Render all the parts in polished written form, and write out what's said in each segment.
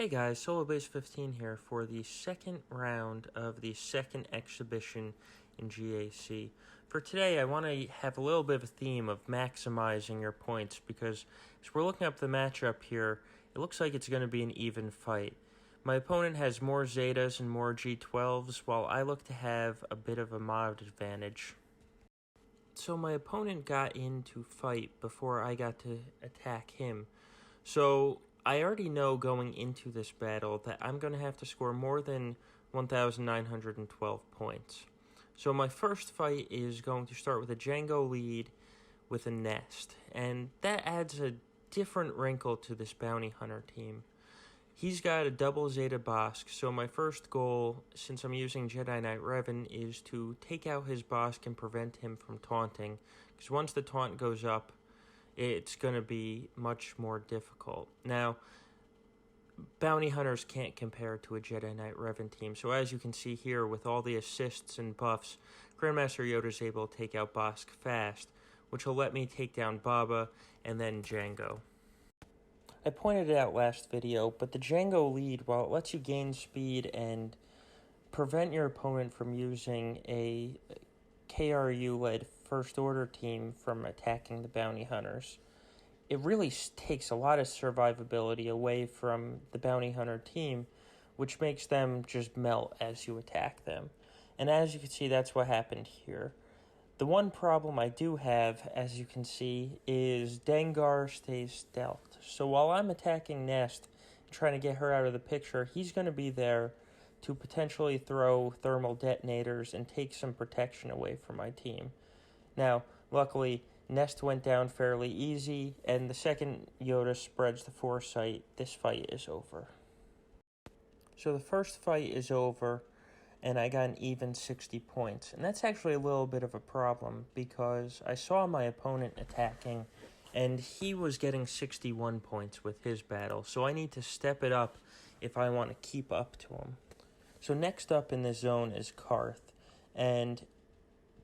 Hey guys, Solo Base 15 here for the second round of the second exhibition in GAC. For today, I want to have a little bit of a theme of maximizing your points because as we're looking up the matchup here, it looks like it's going to be an even fight. My opponent has more Zetas and more G12s, while I look to have a bit of a mod advantage. So my opponent got in to fight before I got to attack him. So I already know going into this battle that I'm going to have to score more than 1,912 points. So my first fight is going to start with a Jango lead with a nest, and that adds a different wrinkle to this bounty hunter team. He's got a double Zeta Bosk, so my first goal, since I'm using Jedi Knight Revan, is to take out his Bosk and prevent him from taunting, because once the taunt goes up, it's going to be much more difficult. Now, bounty hunters can't compare to a Jedi Knight Revan team, so as you can see here, with all the assists and buffs, Grandmaster Yoda is able to take out Bosk fast, which will let me take down Baba and then Jango. I pointed it out last video, but the Jango lead, while it lets you gain speed and prevent your opponent from using a KRU-led First Order team from attacking the bounty hunters, it really takes a lot of survivability away from the bounty hunter team, which makes them just melt as you attack them. And as you can see, that's what happened here. The one problem I do have, as you can see, is Dengar stays stealthed. So while I'm attacking Nest, trying to get her out of the picture, he's going to be there to potentially throw thermal detonators and take some protection away from my team. Now, luckily, Nest went down fairly easy, and the second Yoda spreads the foresight, this fight is over. So the first fight is over, and I got an even 60 points. And that's actually a little bit of a problem, because I saw my opponent attacking, and he was getting 61 points with his battle, so I need to step it up if I want to keep up to him. So next up in this zone is Carth, and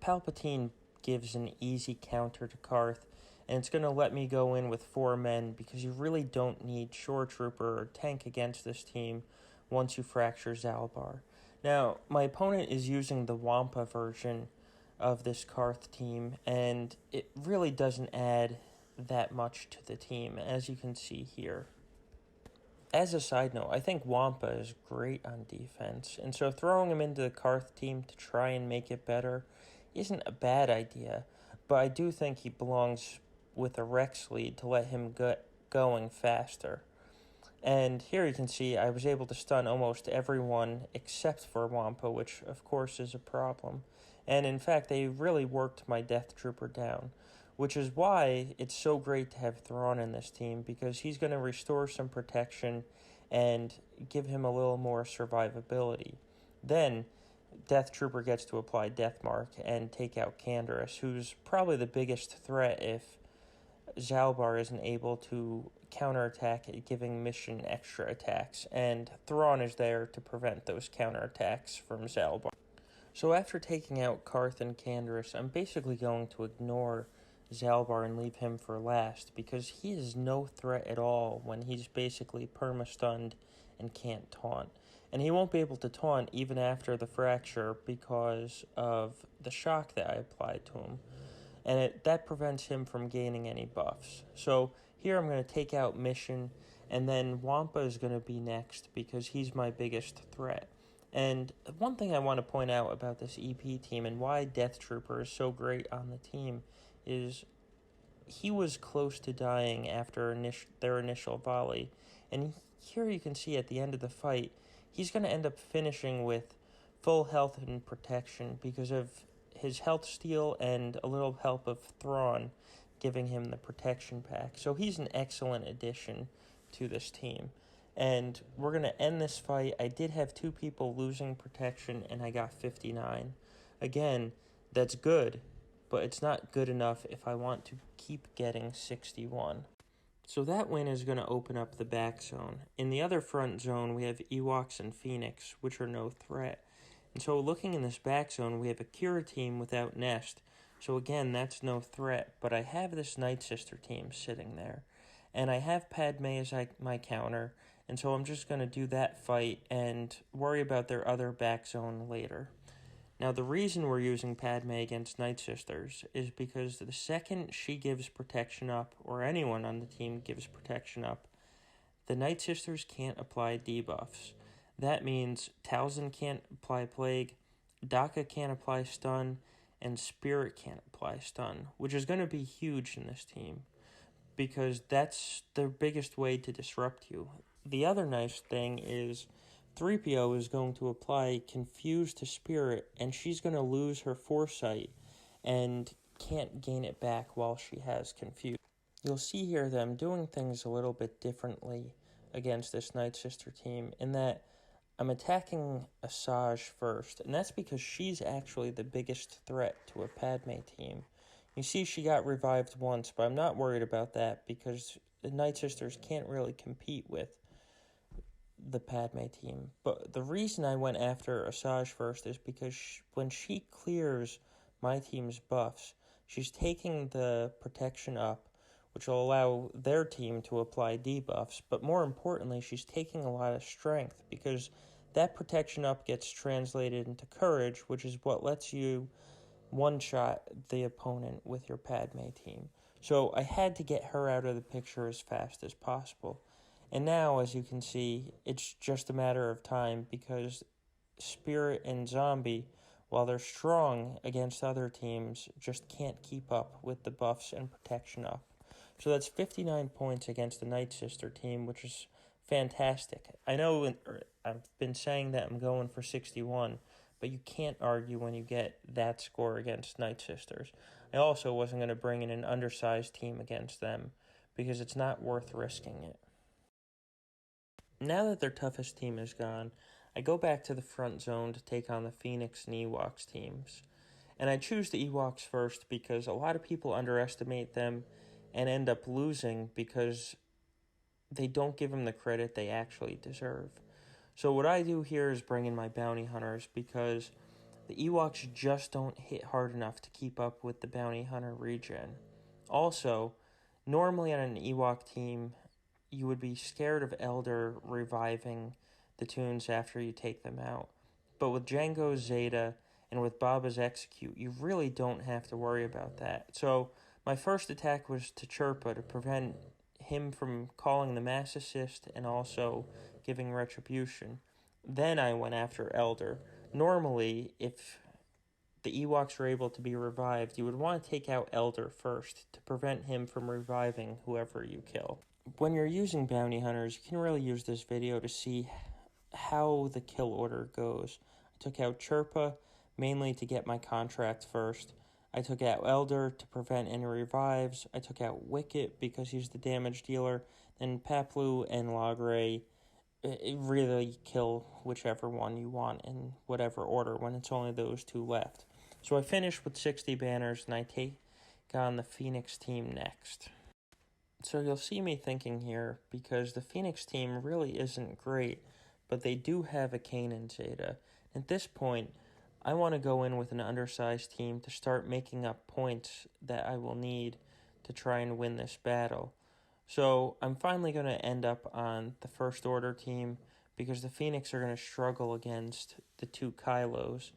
Palpatine gives an easy counter to Carth, and it's going to let me go in with 4 men, because you really don't need Shore Trooper or Tank against this team once you fracture Zalbar. Now, my opponent is using the Wampa version of this Carth team, and it really doesn't add that much to the team, as you can see here. As a side note, I think Wampa is great on defense, and so throwing him into the Carth team to try and make it better isn't a bad idea, but I do think he belongs with a Rex lead to let him get going faster. And here you can see I was able to stun almost everyone except for Wampa, which of course is a problem. And in fact, they really worked my Death Trooper down, which is why it's so great to have Thrawn in this team, because he's going to restore some protection and give him a little more survivability. Then, Death Trooper gets to apply Death Mark and take out Canderous, who's probably the biggest threat if Zalbar isn't able to counterattack, giving Mission extra attacks, and Thrawn is there to prevent those counterattacks from Zalbar. So after taking out Carth and Canderous, I'm basically going to ignore Zalbar and leave him for last, because he is no threat at all when he's basically perma-stunned and can't taunt. And he won't be able to taunt even after the fracture because of the shock that I applied to him. And that prevents him from gaining any buffs. So here I'm going to take out Mission, and then Wampa is going to be next because he's my biggest threat. And one thing I want to point out about this EP team and why Death Trooper is so great on the team is he was close to dying after their initial volley. And here you can see at the end of the fight, he's going to end up finishing with full health and protection because of his health steal and a little help of Thrawn giving him the protection pack. So he's an excellent addition to this team. And we're going to end this fight. I did have 2 people losing protection, and I got 59. Again, that's good, but it's not good enough if I want to keep getting 61. So that win is going to open up the back zone. In the other front zone, we have Ewoks and Phoenix, which are no threat. And so looking in this back zone, we have a Qi'ra team without Nest. So again, that's no threat, but I have this Night Sister team sitting there. And I have Padme as my counter, and so I'm just going to do that fight and worry about their other back zone later. Now, the reason we're using Padme against Night Sisters is because the second she gives protection up, or anyone on the team gives protection up, the Night Sisters can't apply debuffs. That means Talzin can't apply Plague, Daka can't apply Stun, and Spirit can't apply Stun, which is going to be huge in this team, because that's the biggest way to disrupt you. The other nice thing is 3PO is going to apply Confuse to Spirit, and she's going to lose her Foresight and can't gain it back while she has Confuse. You'll see here that I'm doing things a little bit differently against this Night Sister team in that I'm attacking Asajj first, and that's because she's actually the biggest threat to a Padme team. You see she got revived once, but I'm not worried about that because the Night Sisters can't really compete with the Padme team. But the reason I went after Asajj first is because when she clears my team's buffs, she's taking the protection up, which will allow their team to apply debuffs, but more importantly, she's taking a lot of strength because that protection up gets translated into courage, which is what lets you one-shot the opponent with your Padme team. So I had to get her out of the picture as fast as possible. And now, as you can see, it's just a matter of time because Spirit and Zombie, while they're strong against other teams, just can't keep up with the buffs and protection up. So that's 59 points against the Night Sister team, which is fantastic. I know I've been saying that I'm going for 61, but you can't argue when you get that score against Night Sisters. I also wasn't going to bring in an undersized team against them because it's not worth risking it. Now that their toughest team is gone, I go back to the front zone to take on the Phoenix and Ewoks teams. And I choose the Ewoks first because a lot of people underestimate them and end up losing because they don't give them the credit they actually deserve. So what I do here is bring in my bounty hunters because the Ewoks just don't hit hard enough to keep up with the bounty hunter regen. Also, normally on an Ewok team, you would be scared of Elder reviving the tunes after you take them out. But with Jango's Zeta and with Baba's Execute, you really don't have to worry about that. So my first attack was to Chirpa to prevent him from calling the Mass Assist and also giving Retribution. Then I went after Elder. Normally, if the Ewoks were able to be revived, you would want to take out Elder first to prevent him from reviving whoever you kill. When you're using bounty hunters, you can really use this video to see how the kill order goes. I took out Chirpa, mainly to get my contract first. I took out Elder to prevent any revives. I took out Wicket because he's the damage dealer. Then Paplu and Logray, really kill whichever one you want in whatever order when it's only those two left. So I finished with 60 banners and I take on the Phoenix team next. So you'll see me thinking here because the Phoenix team really isn't great, but they do have a Kanan Zeta. At this point, I want to go in with an undersized team to start making up points that I will need to try and win this battle. So I'm finally going to end up on the First Order team because the Phoenix are going to struggle against the two Kylos.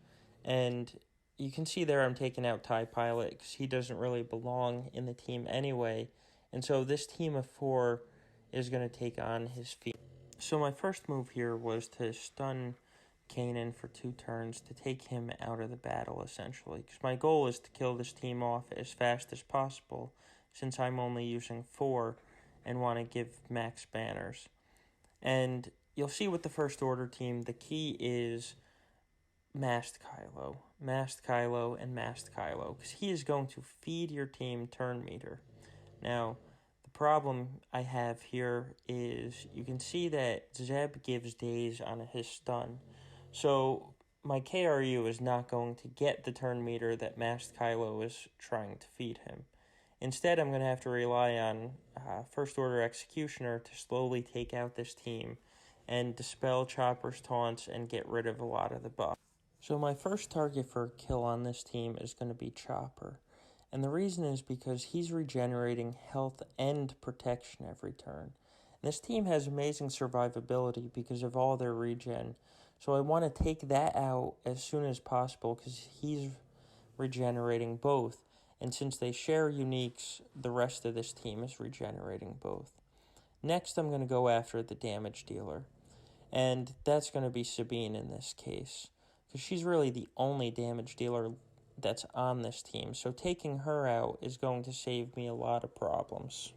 And you can see there I'm taking out TIE Pilot because he doesn't really belong in the team anyway. And so this team of 4 is going to take on his Phoenix. So my first move here was to stun Kanan for 2 turns to take him out of the battle, essentially. Because my goal is to kill this team off as fast as possible, since I'm only using 4 and want to give max banners. And you'll see with the First Order team, the key is Masked Kylo, and Masked Kylo, because he is going to feed your team turn meter. Now, the problem I have here is you can see that Zeb gives days on his stun. So my KRU is not going to get the turn meter that Masked Kylo is trying to feed him. Instead, I'm going to have to rely on First Order Executioner to slowly take out this team and dispel Chopper's taunts and get rid of a lot of the buff. So my first target for a kill on this team is going to be Chopper. And the reason is because he's regenerating health and protection every turn. And this team has amazing survivability because of all their regen. So I want to take that out as soon as possible because he's regenerating both. And since they share uniques, the rest of this team is regenerating both. Next, I'm going to go after the damage dealer. And that's going to be Sabine in this case, because she's really the only damage dealer that's on this team. So taking her out is going to save me a lot of problems.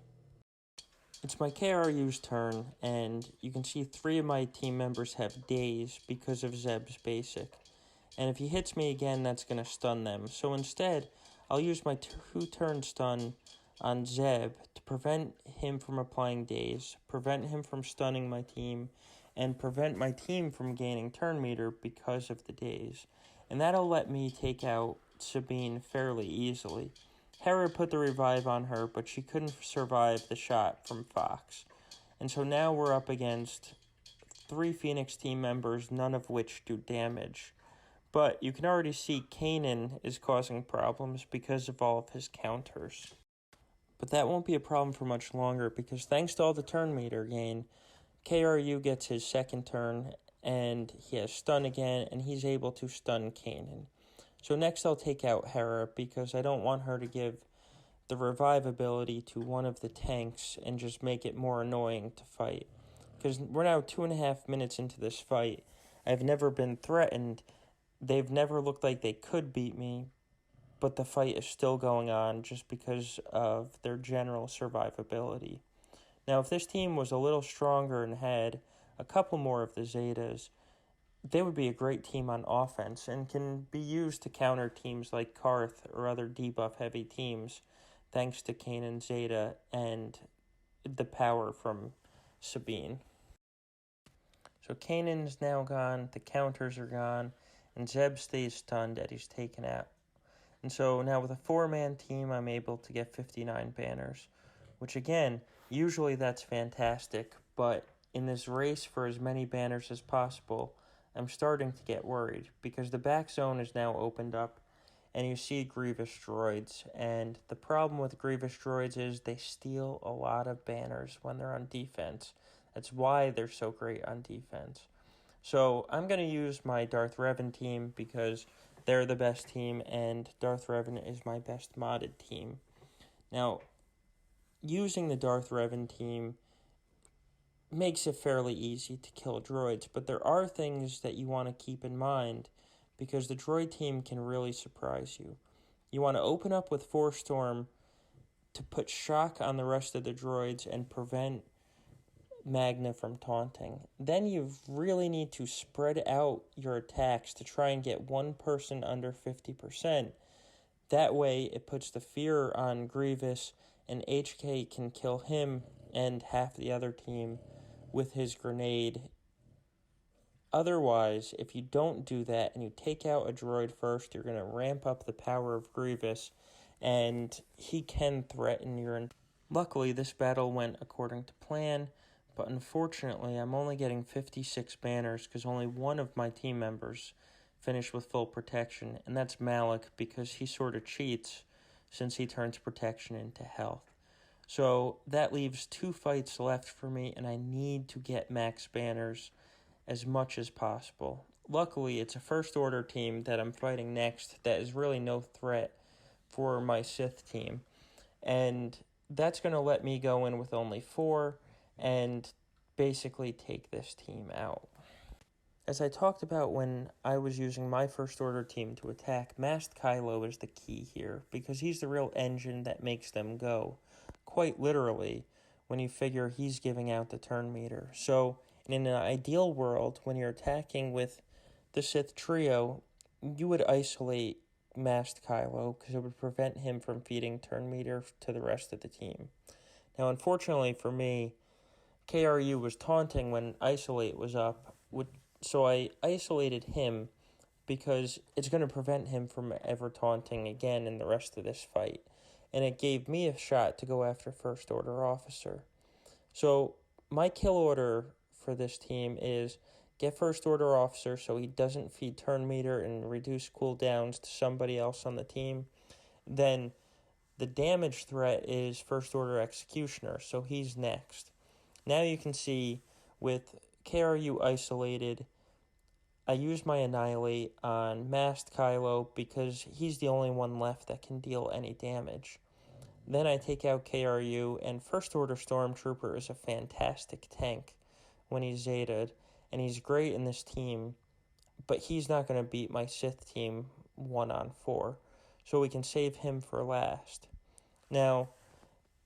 It's my KRU's turn, and you can see 3 of my team members have daze because of Zeb's basic. And if he hits me again, that's going to stun them. So instead, I'll use my 2-turn stun on Zeb to prevent him from applying daze, prevent him from stunning my team, and prevent my team from gaining turn meter because of the daze. And that'll let me take out Sabine fairly easily. Hera put the revive on her, but she couldn't survive the shot from Fox. And so now we're up against 3 Phoenix team members, none of which do damage. But you can already see Kanan is causing problems because of all of his counters. But that won't be a problem for much longer because thanks to all the turn meter gain, KRU gets his second turn and he has stun again and he's able to stun Kanan. So next I'll take out Hera because I don't want her to give the revive ability to one of the tanks and just make it more annoying to fight. Because we're now 2.5 minutes into this fight. I've never been threatened. They've never looked like they could beat me, but the fight is still going on just because of their general survivability. Now, if this team was a little stronger and had a couple more of the Zetas, they would be a great team on offense and can be used to counter teams like Carth or other debuff-heavy teams, thanks to Kanan Zeta and the power from Sabine. So Kanan's now gone, the counters are gone, and Zeb stays stunned and he's taken out. And so now with a 4-man team, I'm able to get 59 banners, which again, usually that's fantastic, but in this race for as many banners as possible, I'm starting to get worried because the back zone is now opened up and you see Grievous droids, and the problem with Grievous droids is they steal a lot of banners when they're on defense. That's why they're so great on defense. So I'm going to use my Darth Revan team because they're the best team and Darth Revan is my best modded team. Now, using the Darth Revan team makes it fairly easy to kill droids, but there are things that you want to keep in mind because the droid team can really surprise you. You want to open up with Force Storm to put shock on the rest of the droids and prevent Magna from taunting. Then you really need to spread out your attacks to try and get one person under 50%. That way it puts the fear on Grievous and HK can kill him and half the other team with his grenade. Otherwise, if you don't do that and you take out a droid first, you're going to ramp up the power of Grievous and he can threaten your... Luckily, this battle went according to plan, but unfortunately, I'm only getting 56 banners because only one of my team members finished with full protection, and that's Malik because he sort of cheats since he turns protection into health. So that leaves 2 fights left for me, and I need to get max banners as much as possible. Luckily, it's a First Order team that I'm fighting next that is really no threat for my Sith team, and that's going to let me go in with only 4 and basically take this team out. As I talked about when I was using my First Order team to attack, Masked Kylo is the key here, because he's the real engine that makes them go, quite literally, when you figure he's giving out the turn meter. So, in an ideal world, when you're attacking with the Sith trio, you would isolate Masked Kylo, because it would prevent him from feeding turn meter to the rest of the team. Now, unfortunately for me, KRU was taunting when Isolate was up, so I isolated him because it's going to prevent him from ever taunting again in the rest of this fight. And it gave me a shot to go after First Order Officer. So my kill order for this team is get First Order Officer so he doesn't feed turn meter and reduce cooldowns to somebody else on the team. Then the damage threat is First Order Executioner, so he's next. Now you can see with KRU isolated, I use my Annihilate on Masked Kylo because he's the only one left that can deal any damage. Then I take out KRU, and First Order Stormtrooper is a fantastic tank when he's Zetaed, and he's great in this team, but he's not going to beat my Sith team 1-on-4, so we can save him for last. Now,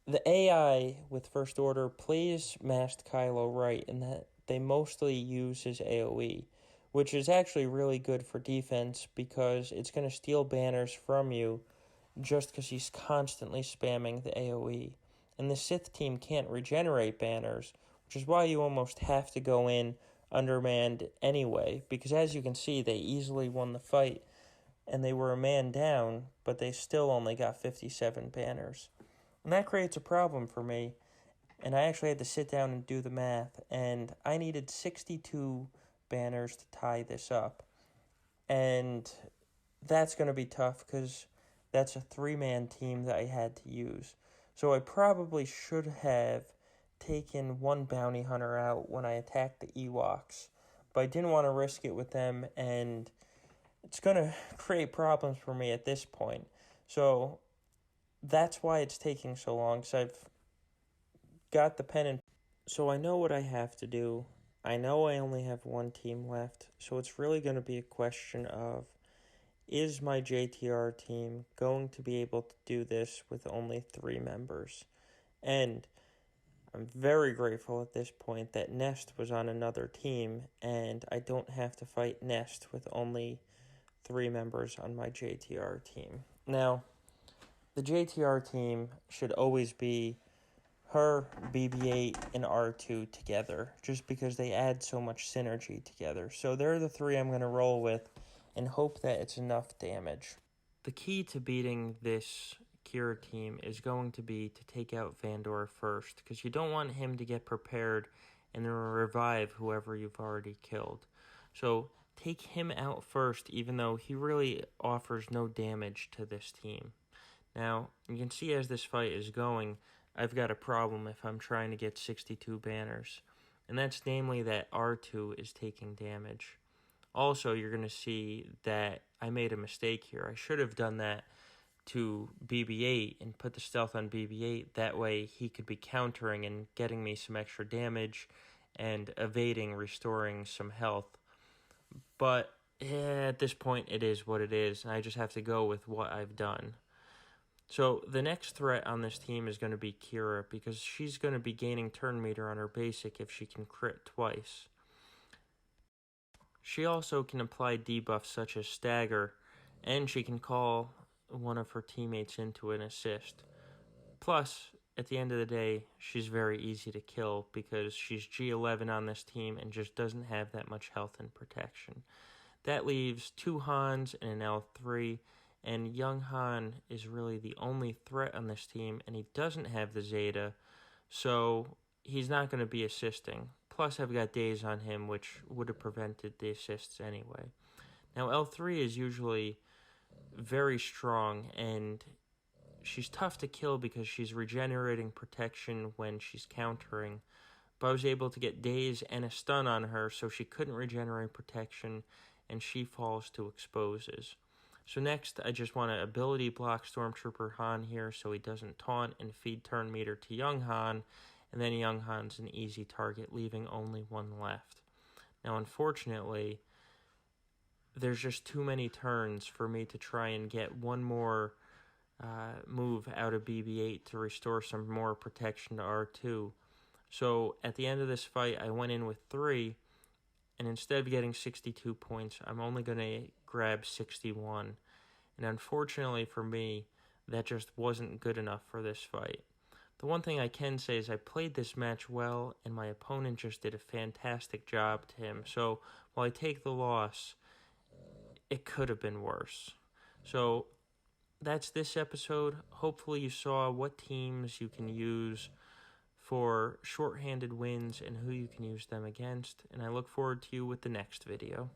the AI with First Order plays Masked Kylo right in that they mostly use his AoE, which is actually really good for defense because it's going to steal banners from you just because he's constantly spamming the AoE. And the Sith team can't regenerate banners, which is why you almost have to go in undermanned anyway, because as you can see, they easily won the fight, and they were a man down, but they still only got 57 banners. And that creates a problem for me, and I actually had to sit down and do the math, and I needed 62 banners to tie this up. And that's going to be tough because that's a 3-man team that I had to use. So I probably should have taken one bounty hunter out when I attacked the Ewoks, but I didn't want to risk it with them, and it's going to create problems for me at this point. So that's why it's taking so long, because I've got the pen and... So I know what I have to do. I know I only have one team left, so it's really going to be a question of, is my JTR team going to be able to do this with only 3 members? And I'm very grateful at this point that Nest was on another team, and I don't have to fight Nest with only 3 members on my JTR team. Now, the JTR team should always be her, BB-8, and R2 together, just because they add so much synergy together. So they're the 3 I'm going to roll with, and hope that it's enough damage. The key to beating this Qi'ra team is going to be to take out Vandor first, because you don't want him to get prepared and then revive whoever you've already killed. So take him out first, even though he really offers no damage to this team. Now, you can see as this fight is going, I've got a problem if I'm trying to get 62 banners, and that's namely that R2 is taking damage. Also, you're going to see that I made a mistake here. I should have done that to BB-8 and put the stealth on BB-8. That way he could be countering and getting me some extra damage and evading, restoring some health. But at this point, it is what it is, and I just have to go with what I've done. So the next threat on this team is going to be Qi'ra, because she's going to be gaining turn meter on her basic if she can crit twice. She also can apply debuffs such as stagger, and she can call one of her teammates into an assist. Plus, at the end of the day, she's very easy to kill because she's G11 on this team and just doesn't have that much health and protection. That leaves 2 Hans and an L3, and young Han is really the only threat on this team, and he doesn't have the Zeta, so he's not going to be assisting. Plus, I've got days on him, which would have prevented the assists anyway. Now, L3 is usually very strong, and she's tough to kill because she's regenerating protection when she's countering. But I was able to get daze and a stun on her, so she couldn't regenerate protection, and she falls to exposes. So next, I just want to ability block Stormtrooper Han here so he doesn't taunt and feed turn meter to young Han, and then young Han's an easy target, leaving only 1 left. Now, unfortunately, there's just too many turns for me to try and get one more move out of BB-8 to restore some more protection to R2. So at the end of this fight, I went in with 3, and instead of getting 62 points, I'm only going to grab 61. And unfortunately for me, that just wasn't good enough for this fight. The one thing I can say is I played this match well, and my opponent just did a fantastic job to him. So while I take the loss, it could have been worse. So that's this episode. Hopefully you saw what teams you can use for shorthanded wins and who you can use them against. And I look forward to you with the next video.